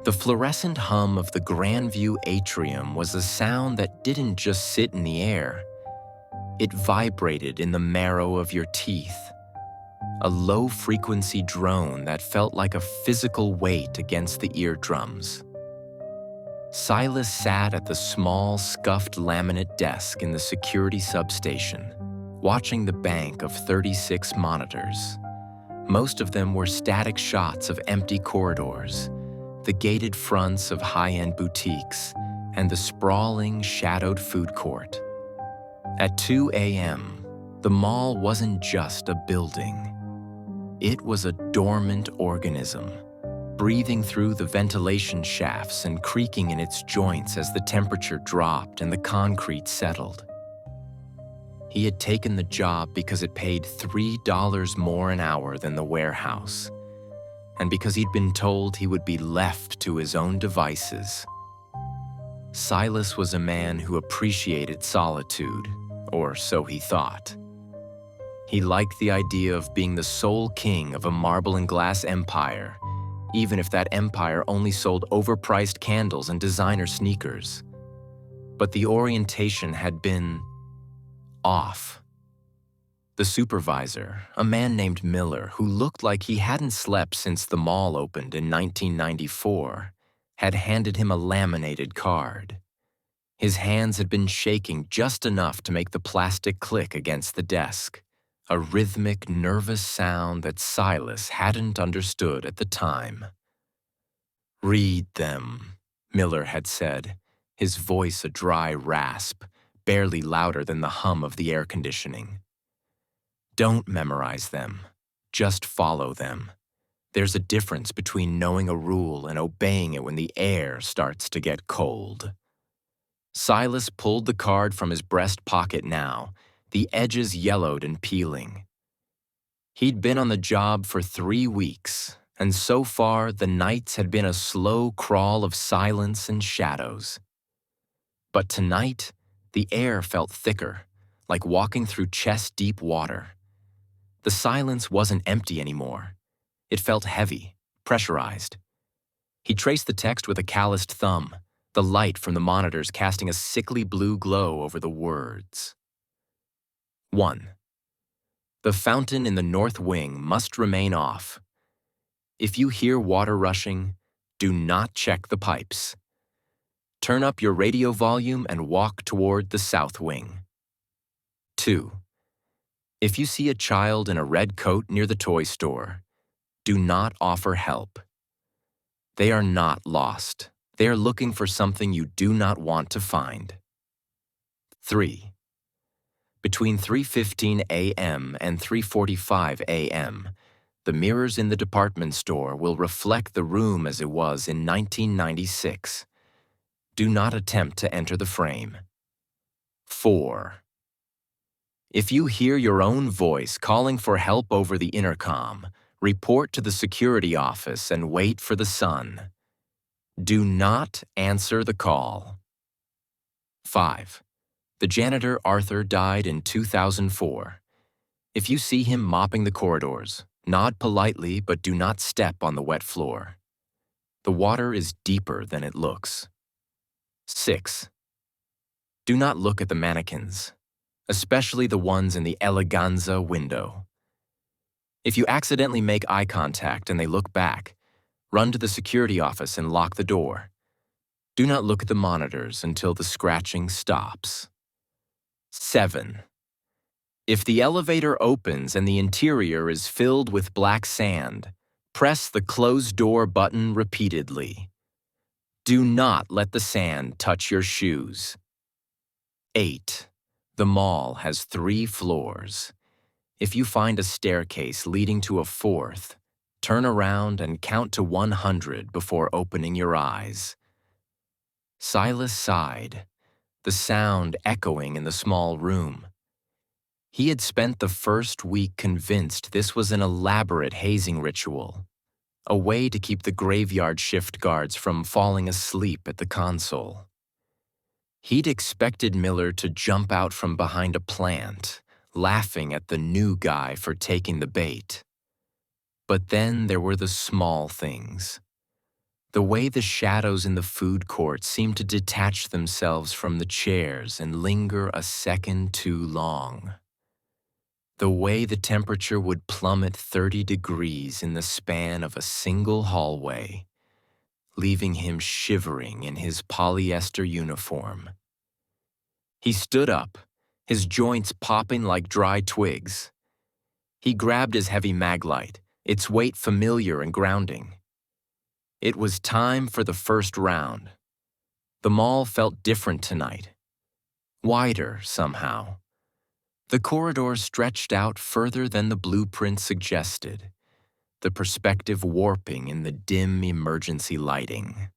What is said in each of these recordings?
The fluorescent hum of the Grandview atrium was a sound that didn't just sit in the air. It vibrated in the marrow of your teeth, a low-frequency drone that felt like a physical weight against the eardrums. Silas sat at the small, scuffed laminate desk in the security substation, watching the bank of 36 monitors. Most of them were static shots of empty corridors, the gated fronts of high-end boutiques, and the sprawling, shadowed food court. At 2 a.m., the mall wasn't just a building. It was a dormant organism, breathing through the ventilation shafts and creaking in its joints as the temperature dropped and the concrete settled. He had taken the job because it paid $3 more an hour than the warehouse, and because he'd been told he would be left to his own devices. Silas was a man who appreciated solitude, or so he thought. He liked the idea of being the sole king of a marble and glass empire, even if that empire only sold overpriced candles and designer sneakers. But the orientation had been off. The supervisor, a man named Miller, who looked like he hadn't slept since the mall opened in 1994, had handed him a laminated card. His hands had been shaking just enough to make the plastic click against the desk, a rhythmic, nervous sound that Silas hadn't understood at the time. "Read them," Miller had said, his voice a dry rasp, barely louder than the hum of the air conditioning. "Don't memorize them. Just follow them. There's a difference between knowing a rule and obeying it when the air starts to get cold." Silas pulled the card from his breast pocket now, the edges yellowed and peeling. He'd been on the job for 3 weeks, and so far the nights had been a slow crawl of silence and shadows. But tonight, the air felt thicker, like walking through chest-deep water. The silence wasn't empty anymore. It felt heavy, pressurized. He traced the text with a calloused thumb, the light from the monitors casting a sickly blue glow over the words. 1. The fountain in the north wing must remain off. If you hear water rushing, do not check the pipes. Turn up your radio volume and walk toward the south wing. 2. If you see a child in a red coat near the toy store, do not offer help. They are not lost. They are looking for something you do not want to find. 3. Between 3:15 a.m. and 3:45 a.m., the mirrors in the department store will reflect the room as it was in 1996. Do not attempt to enter the frame. 4. If you hear your own voice calling for help over the intercom, report to the security office and wait for the sun. Do not answer the call. 5. The janitor Arthur died in 2004. If you see him mopping the corridors, nod politely but do not step on the wet floor. The water is deeper than it looks. 6. Do not look at the mannequins, especially the ones in the eleganza window. If you accidentally make eye contact and they look back, run to the security office and lock the door. Do not look at the monitors until the scratching stops. 7. If the elevator opens and the interior is filled with black sand, press the close door button repeatedly. Do not let the sand touch your shoes. 8. The mall has 3 floors. If you find a staircase leading to a 4th, turn around and count to 100 before opening your eyes. Silas sighed, the sound echoing in the small room. He had spent the first week convinced this was an elaborate hazing ritual, a way to keep the graveyard shift guards from falling asleep at the console. He'd expected Miller to jump out from behind a plant, laughing at the new guy for taking the bait. But then there were the small things. The way the shadows in the food court seemed to detach themselves from the chairs and linger a second too long. The way the temperature would plummet 30 degrees in the span of a single hallway, leaving him shivering in his polyester uniform. He stood up, his joints popping like dry twigs. He grabbed his heavy maglite, its weight familiar and grounding. It was time for the first round. The mall felt different tonight. Wider, somehow. The corridors stretched out further than the blueprint suggested, the perspective warping in the dim emergency lighting.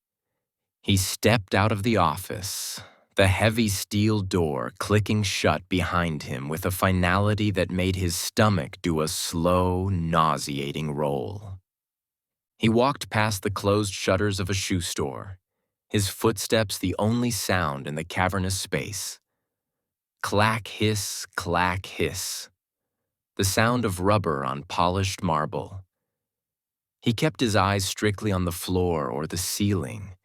He stepped out of the office, the heavy steel door clicking shut behind him with a finality that made his stomach do a slow, nauseating roll. He walked past the closed shutters of a shoe store, his footsteps the only sound in the cavernous space. Clack, hiss, the sound of rubber on polished marble. He kept his eyes strictly on the floor or the ceiling,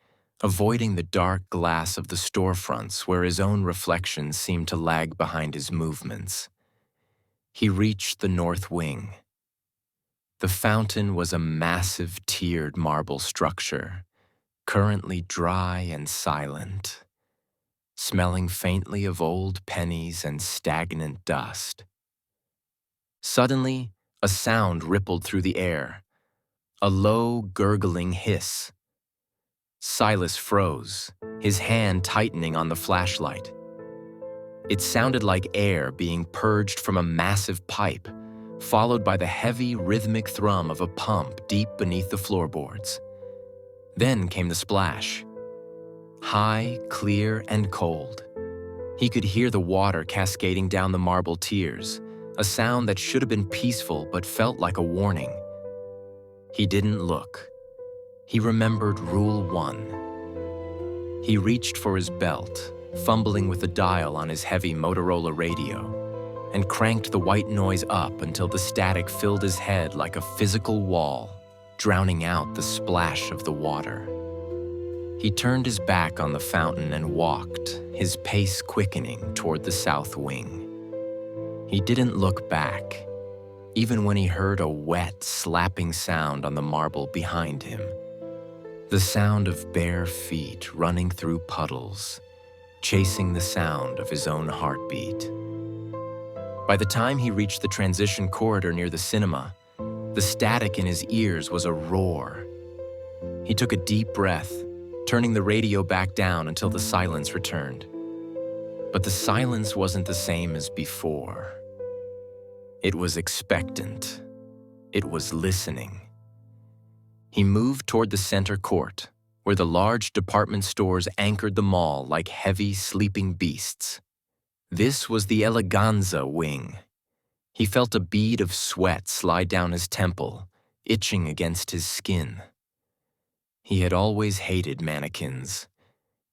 avoiding the dark glass of the storefronts where his own reflection seemed to lag behind his movements. He reached the north wing. The fountain was a massive tiered marble structure, currently dry and silent, smelling faintly of old pennies and stagnant dust. Suddenly, a sound rippled through the air, a low, gurgling hiss. Silas froze, his hand tightening on the flashlight. It sounded like air being purged from a massive pipe, followed by the heavy, rhythmic thrum of a pump deep beneath the floorboards. Then came the splash. High, clear, and cold. He could hear the water cascading down the marble tiers, a sound that should have been peaceful but felt like a warning. He didn't look. He remembered Rule 1. He reached for his belt, fumbling with the dial on his heavy Motorola radio, and cranked the white noise up until the static filled his head like a physical wall, drowning out the splash of the water. He turned his back on the fountain and walked, his pace quickening toward the south wing. He didn't look back, even when he heard a wet, slapping sound on the marble behind him. The sound of bare feet running through puddles, chasing the sound of his own heartbeat. By the time he reached the transition corridor near the cinema, the static in his ears was a roar. He took a deep breath, turning the radio back down until the silence returned. But the silence wasn't the same as before. It was expectant. It was listening. He moved toward the center court, where the large department stores anchored the mall like heavy, sleeping beasts. This was the eleganza wing. He felt a bead of sweat slide down his temple, itching against his skin. He had always hated mannequins.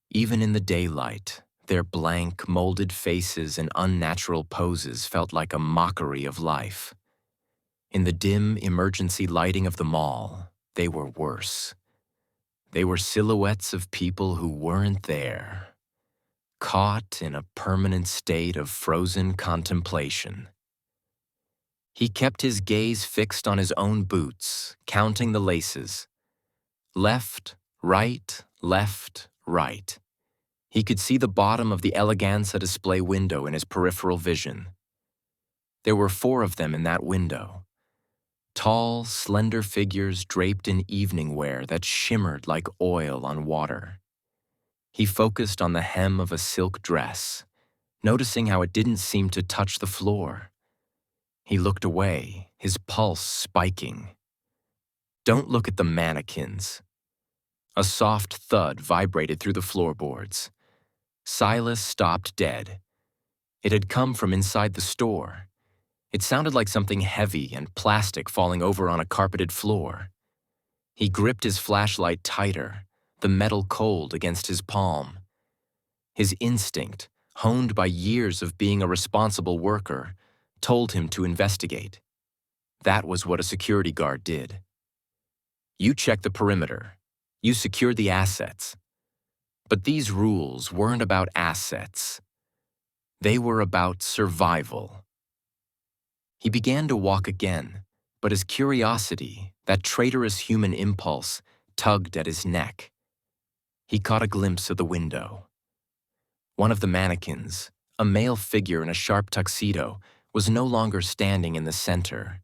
Even in the daylight, their blank, molded faces and unnatural poses felt like a mockery of life. In the dim, emergency lighting of the mall, they were worse. They were silhouettes of people who weren't there, caught in a permanent state of frozen contemplation. He kept his gaze fixed on his own boots, counting the laces. Left, right, left, right. He could see the bottom of the eleganza display window in his peripheral vision. There were 4 of them in that window. Tall, slender figures draped in evening wear that shimmered like oil on water. He focused on the hem of a silk dress, noticing how it didn't seem to touch the floor. He looked away, his pulse spiking. Don't look at the mannequins. A soft thud vibrated through the floorboards. Silas stopped dead. It had come from inside the store. It sounded like something heavy and plastic falling over on a carpeted floor. He gripped his flashlight tighter, the metal cold against his palm. His instinct, honed by years of being a responsible worker, told him to investigate. That was what a security guard did. You check the perimeter. You secure the assets. But these rules weren't about assets. They were about survival. He began to walk again, but his curiosity, that traitorous human impulse, tugged at his neck. He caught a glimpse of the window. One of the mannequins, a male figure in a sharp tuxedo, was no longer standing in the center.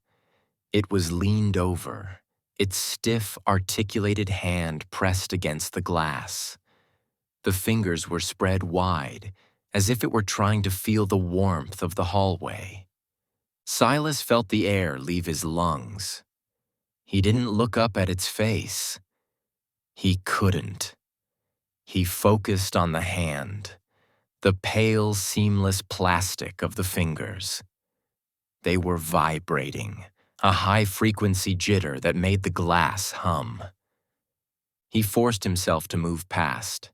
It was leaned over, its stiff, articulated hand pressed against the glass. The fingers were spread wide, as if it were trying to feel the warmth of the hallway. Silas felt the air leave his lungs. He didn't look up at its face. He couldn't. He focused on the hand, the pale, seamless plastic of the fingers. They were vibrating, a high-frequency jitter that made the glass hum. He forced himself to move past.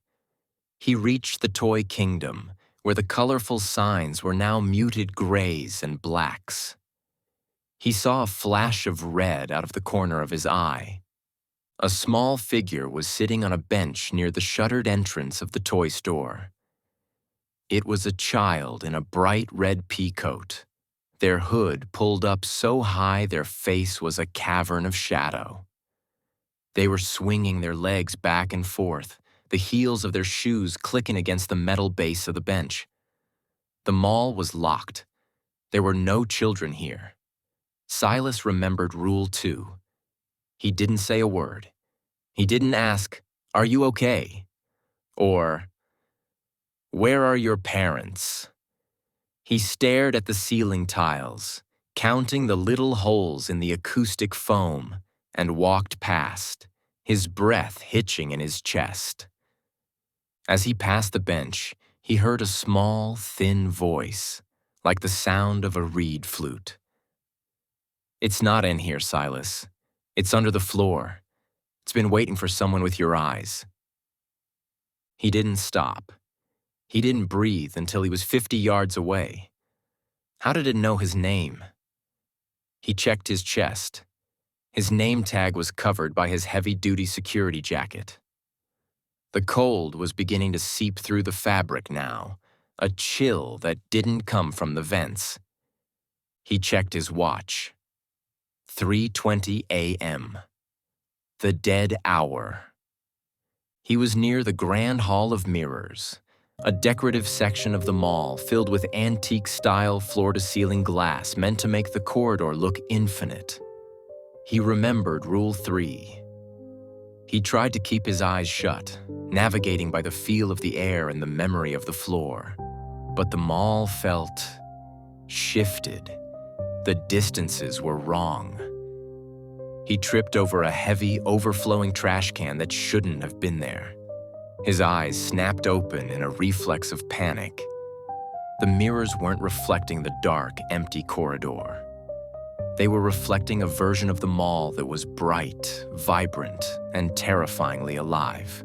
He reached the toy kingdom, where the colorful signs were now muted grays and blacks. He saw a flash of red out of the corner of his eye. A small figure was sitting on a bench near the shuttered entrance of the toy store. It was a child in a bright red peacoat, their hood pulled up so high their face was a cavern of shadow. They were swinging their legs back and forth, the heels of their shoes clicking against the metal base of the bench. The mall was locked. There were no children here. Silas remembered Rule 2. He didn't say a word. He didn't ask, "Are you okay?" Or, "Where are your parents?" He stared at the ceiling tiles, counting the little holes in the acoustic foam, and walked past, his breath hitching in his chest. As he passed the bench, he heard a small, thin voice, like the sound of a reed flute. "It's not in here, Silas. It's under the floor. It's been waiting for someone with your eyes." He didn't stop. He didn't breathe until he was 50 yards away. How did it know his name? He checked his chest. His name tag was covered by his heavy-duty security jacket. The cold was beginning to seep through the fabric now, a chill that didn't come from the vents. He checked his watch. 3:20 a.m. The dead hour. He was near the Grand Hall of Mirrors, a decorative section of the mall filled with antique-style floor-to-ceiling glass meant to make the corridor look infinite. He remembered Rule 3. He tried to keep his eyes shut, navigating by the feel of the air and the memory of the floor. But the mall felt shifted. The distances were wrong. He tripped over a heavy, overflowing trash can that shouldn't have been there. His eyes snapped open in a reflex of panic. The mirrors weren't reflecting the dark, empty corridor. They were reflecting a version of the mall that was bright, vibrant, and terrifyingly alive.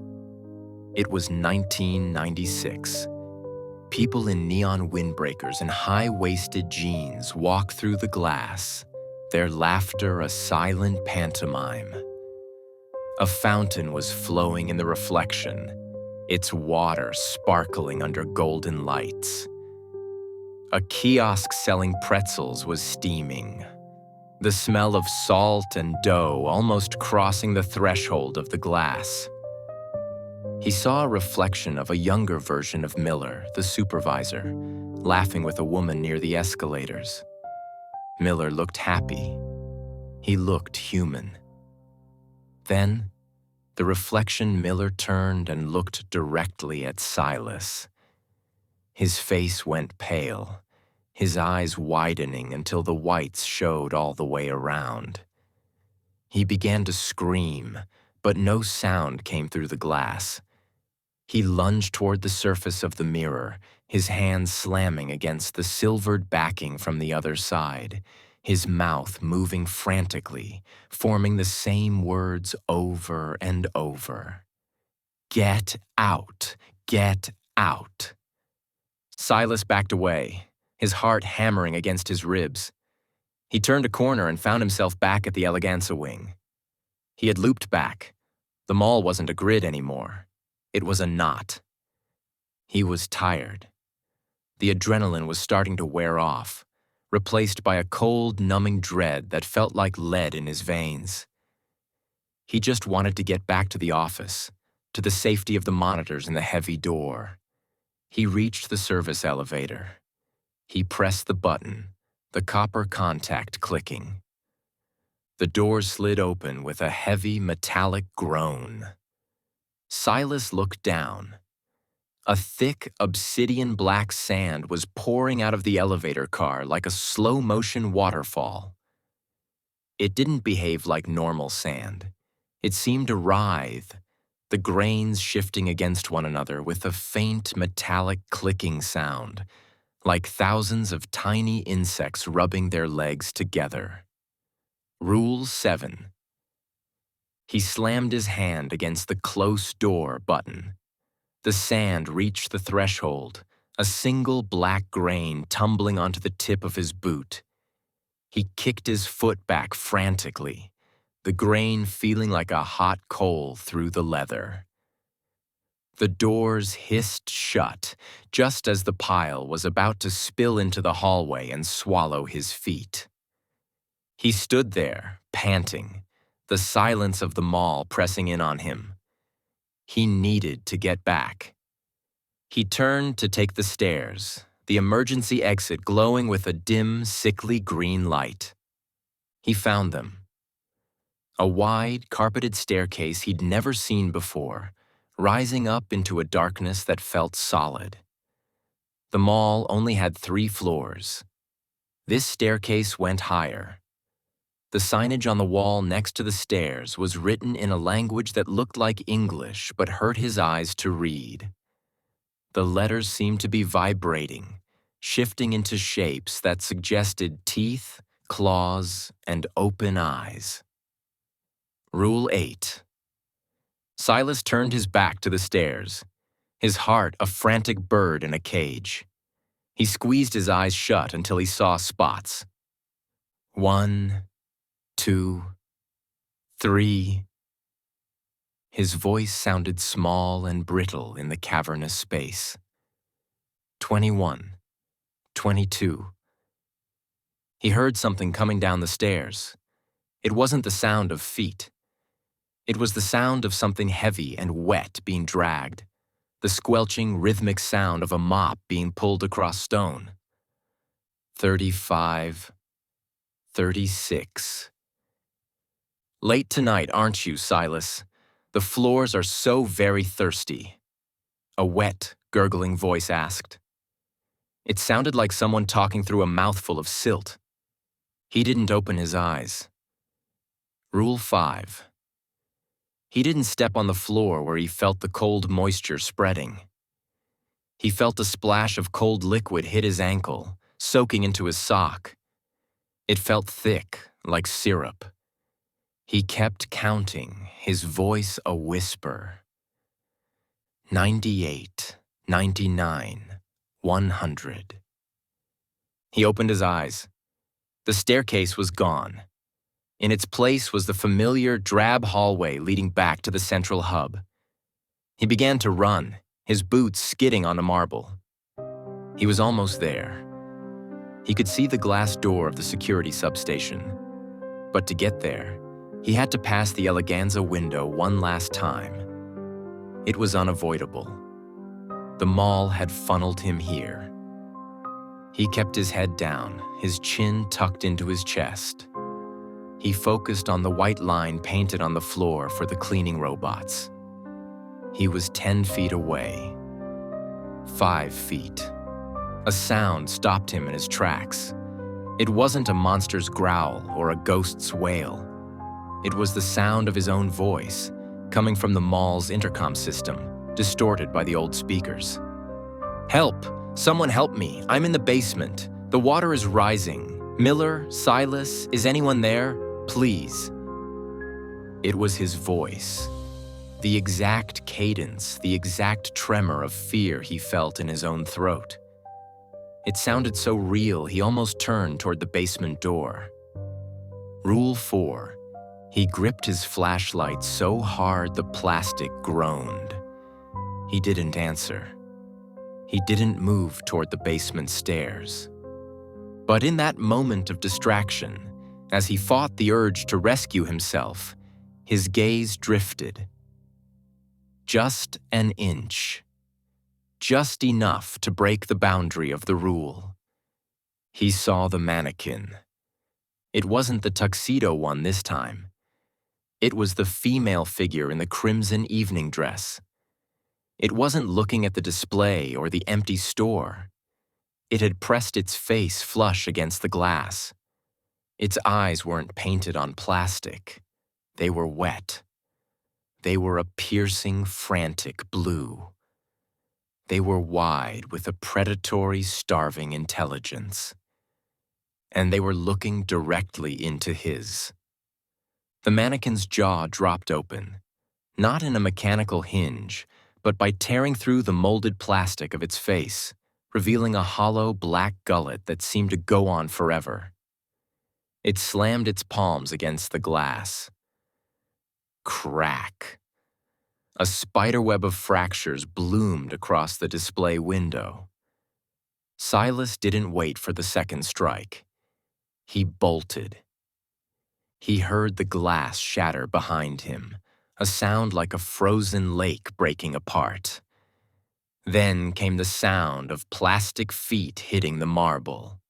It was 1996. People in neon windbreakers and high-waisted jeans walked through the glass, their laughter a silent pantomime. A fountain was flowing in the reflection, its water sparkling under golden lights. A kiosk selling pretzels was steaming, the smell of salt and dough almost crossing the threshold of the glass. He saw a reflection of a younger version of Miller, the supervisor, laughing with a woman near the escalators. Miller looked happy. He looked human. Then, the reflection Miller turned and looked directly at Silas. His face went pale, his eyes widening until the whites showed all the way around. He began to scream, but no sound came through the glass. He lunged toward the surface of the mirror, his hands slamming against the silvered backing from the other side, his mouth moving frantically, forming the same words over and over. "Get out! Get out!" Silas backed away, his heart hammering against his ribs. He turned a corner and found himself back at the Eleganza wing. He had looped back, The mall wasn't a grid anymore. It was a knot. He was tired. The adrenaline was starting to wear off, replaced by a cold, numbing dread that felt like lead in his veins. He just wanted to get back to the office, to the safety of the monitors and the heavy door. He reached the service elevator. He pressed the button, the copper contact clicking. The door slid open with a heavy, metallic groan. Silas looked down. A thick, obsidian-black sand was pouring out of the elevator car like a slow-motion waterfall. It didn't behave like normal sand. It seemed to writhe, the grains shifting against one another with a faint, metallic clicking sound, like thousands of tiny insects rubbing their legs together. Rule 7. He slammed his hand against the close door button. The sand reached the threshold, a single black grain tumbling onto the tip of his boot. He kicked his foot back frantically, the grain feeling like a hot coal through the leather. The doors hissed shut just as the pile was about to spill into the hallway and swallow his feet. He stood there, panting, the silence of the mall pressing in on him. He needed to get back. He turned to take the stairs, the emergency exit glowing with a dim, sickly green light. He found them. A wide, carpeted staircase he'd never seen before, rising up into a darkness that felt solid. The mall only had 3 floors. This staircase went higher. The signage on the wall next to the stairs was written in a language that looked like English but hurt his eyes to read. The letters seemed to be vibrating, shifting into shapes that suggested teeth, claws, and open eyes. Rule 8. Silas turned his back to the stairs, his heart a frantic bird in a cage. He squeezed his eyes shut until he saw spots. 1, 2, 3. His voice sounded small and brittle in the cavernous space. 21, 22. He heard something coming down the stairs. It wasn't the sound of feet. It was the sound of something heavy and wet being dragged, the squelching, rhythmic sound of a mop being pulled across stone. 35, 36. Late tonight, aren't you, Silas? The floors are so very thirsty. A wet, gurgling voice asked. It sounded like someone talking through a mouthful of silt. He didn't open his eyes. Rule 5. He didn't step on the floor where he felt the cold moisture spreading. He felt a splash of cold liquid hit his ankle, soaking into his sock. It felt thick, like syrup. He kept counting, his voice a whisper. 98, 99, 100. He opened his eyes. The staircase was gone. In its place was the familiar drab hallway leading back to the central hub. He began to run, his boots skidding on the marble. He was almost there. He could see the glass door of the security substation. But to get there, he had to pass the Eleganza window one last time. It was unavoidable. The mall had funneled him here. He kept his head down, his chin tucked into his chest. He focused on the white line painted on the floor for the cleaning robots. He was 10 feet away. 5 feet. A sound stopped him in his tracks. It wasn't a monster's growl or a ghost's wail. It was the sound of his own voice, coming from the mall's intercom system, distorted by the old speakers. "Help! Someone help me! I'm in the basement. The water is rising. Miller, Silas, is anyone there? Please." It was his voice. The exact cadence, the exact tremor of fear he felt in his own throat. It sounded so real he almost turned toward the basement door. Rule 4. He gripped his flashlight so hard the plastic groaned. He didn't answer. He didn't move toward the basement stairs. But in that moment of distraction, as he fought the urge to rescue himself, his gaze drifted. Just an inch. Just enough to break the boundary of the rule. He saw the mannequin. It wasn't the tuxedo one this time. It was the female figure in the crimson evening dress. It wasn't looking at the display or the empty store. It had pressed its face flush against the glass. Its eyes weren't painted on plastic. They were wet. They were a piercing, frantic blue. They were wide with a predatory, starving intelligence. And they were looking directly into his. The mannequin's jaw dropped open, not in a mechanical hinge, but by tearing through the molded plastic of its face, revealing a hollow black gullet that seemed to go on forever. It slammed its palms against the glass. Crack. A spiderweb of fractures bloomed across the display window. Silas didn't wait for the second strike. He bolted. He heard the glass shatter behind him, a sound like a frozen lake breaking apart. Then came the sound of plastic feet hitting the marble.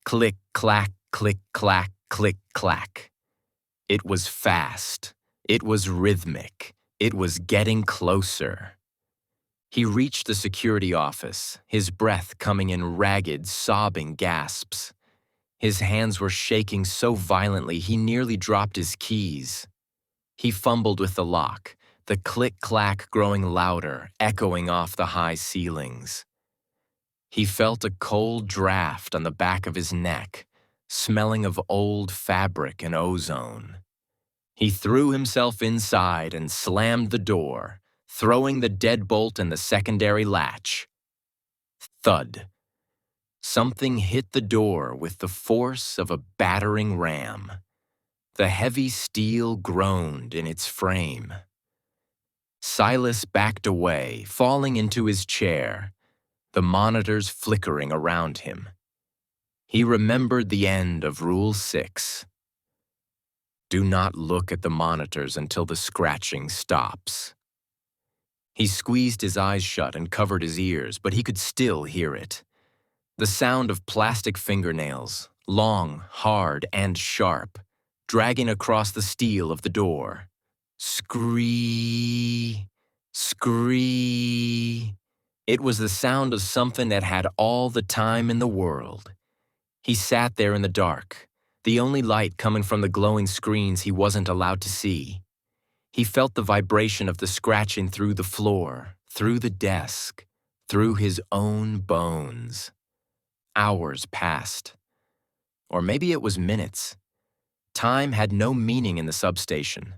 Click, clack, click, clack, click, clack. It was fast. It was rhythmic. It was getting closer. He reached the security office, his breath coming in ragged, sobbing gasps. His hands were shaking so violently he nearly dropped his keys. He fumbled with the lock, the click-clack growing louder, echoing off the high ceilings. He felt a cold draft on the back of his neck, smelling of old fabric and ozone. He threw himself inside and slammed the door, throwing the deadbolt and the secondary latch. Thud. Something hit the door with the force of a battering ram. The heavy steel groaned in its frame. Silas backed away, falling into his chair, the monitors flickering around him. He remembered the end of Rule 6. Do not look at the monitors until the scratching stops. He squeezed his eyes shut and covered his ears, but he could still hear it. The sound of plastic fingernails, long, hard, and sharp, dragging across the steel of the door. Scree, scree. It was the sound of something that had all the time in the world. He sat there in the dark, the only light coming from the glowing screens he wasn't allowed to see. He felt the vibration of the scratching through the floor, through the desk, through his own bones. Hours passed. Or maybe it was minutes. Time had no meaning in the substation.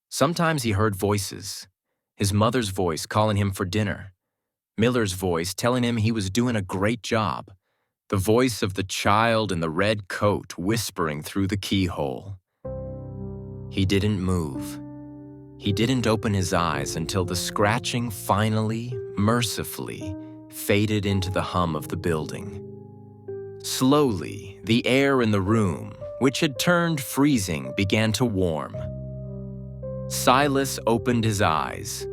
Sometimes he heard voices. His mother's voice calling him for dinner. Miller's voice telling him he was doing a great job. The voice of the child in the red coat whispering through the keyhole. He didn't move. He didn't open his eyes until the scratching finally, mercifully, faded into the hum of the building. Slowly, the air in the room, which had turned freezing, began to warm. Silas opened his eyes.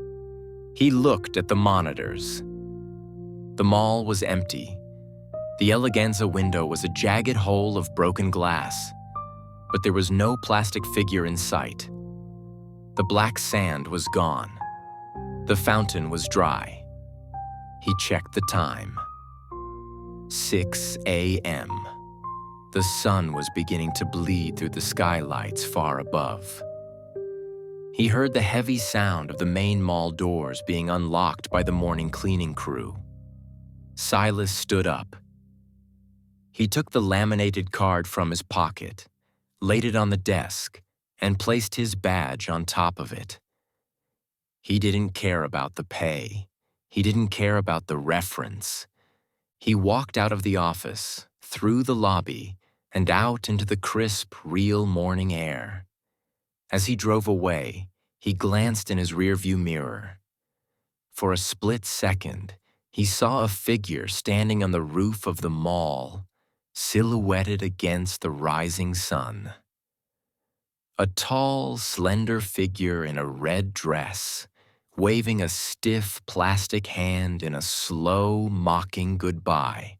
He looked at the monitors. The mall was empty. The Eleganza window was a jagged hole of broken glass, but there was no plastic figure in sight. The black sand was gone. The fountain was dry. He checked the time. 6 a.m. The sun was beginning to bleed through the skylights far above. He heard the heavy sound of the main mall doors being unlocked by the morning cleaning crew. Silas stood up. He took the laminated card from his pocket, laid it on the desk, and placed his badge on top of it. He didn't care about the pay. He didn't care about the reference. He walked out of the office, through the lobby, and out into the crisp, real morning air. As he drove away, he glanced in his rearview mirror. For a split second, he saw a figure standing on the roof of the mall, silhouetted against the rising sun. A tall, slender figure in a red dress, waving a stiff plastic hand in a slow, mocking goodbye.